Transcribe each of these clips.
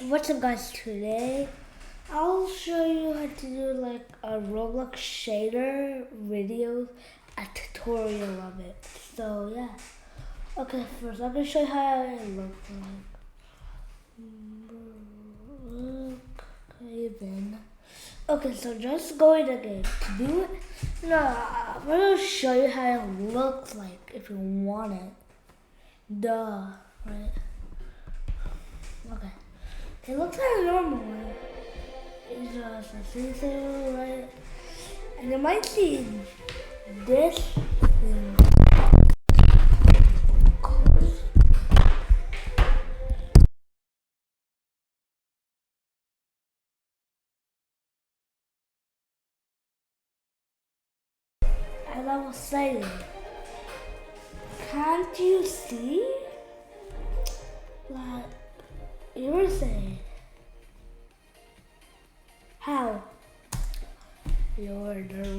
What's up, guys? Today I'll show you how to do like a Roblox shader video, a tutorial of it. So yeah. Okay, first I'm gonna show you how it looks like. Okay then. Okay, so just go in the game. To do it, no, I'm gonna show you how it looks like if you want it. Duh, right? Okay. It looks like normal, right? It's just a see-through, right? And you might see this thing. As I was saying, can't you see? Like, you were saying, how? You're in the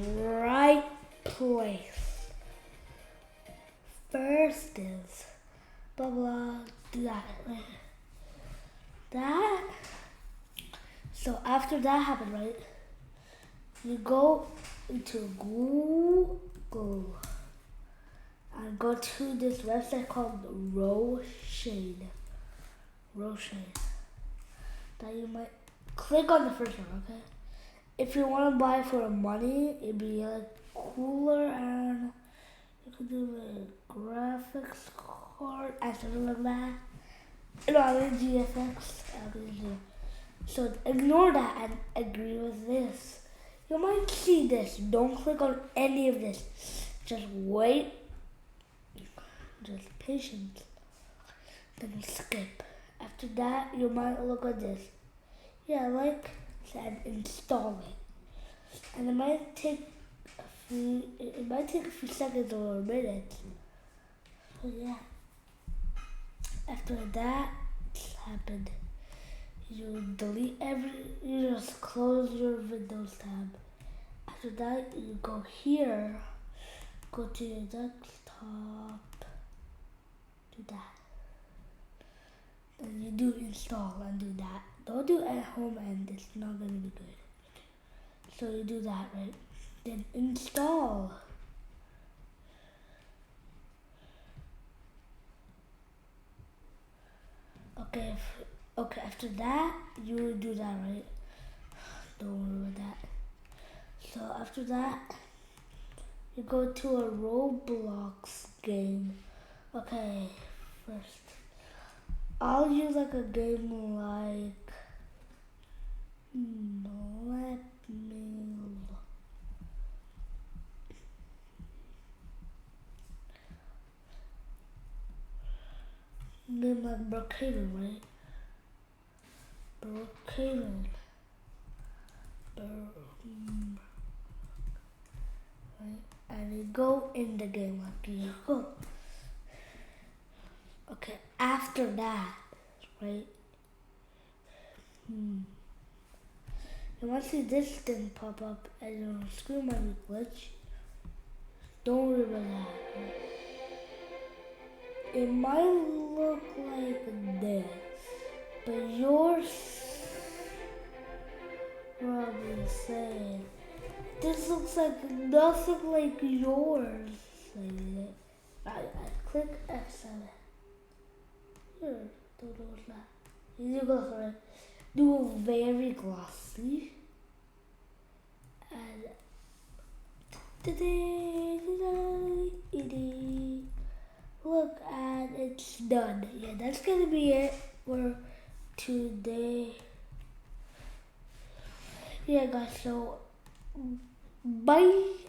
right place. First is, blah blah, do that. That. So after that happened, right? You go into Google and go to this website called Roshade. That you might click on the first one, okay? If you want to buy for money, it'd be like cooler and you could do a graphics card and something like that. No, I mean GFX. So ignore that and agree with this. You might see this. Don't click on any of this. Just wait. Just patience. Then skip. After that, you might look at this. Yeah, like and install it. And it might take a few seconds or minutes. So yeah. After that happened, you delete you just close your Windows tab. After that, you go here, go to your desktop, do that. Then you do install and do that. Don't do at home and it's not gonna be good. So you do that, right? Then install. Okay, after that, you do that, right? Don't worry about that. So after that, you go to a Roblox game. Okay, first, I'll use like a game like, let me look. Game like Brookhaven, right? Brookhaven. Right? And you go in the game like you go. Okay, after that, right? You might see this thing pop up and your screen might be glitchy. Don't worry about that. Right? It might look like this, but yours probably saying this looks like nothing like yours. I click F7. Here, don't know what's that. You go for it. Do a very glossy and look, and it's done. Yeah, that's gonna be it for today. Yeah, guys, so bye.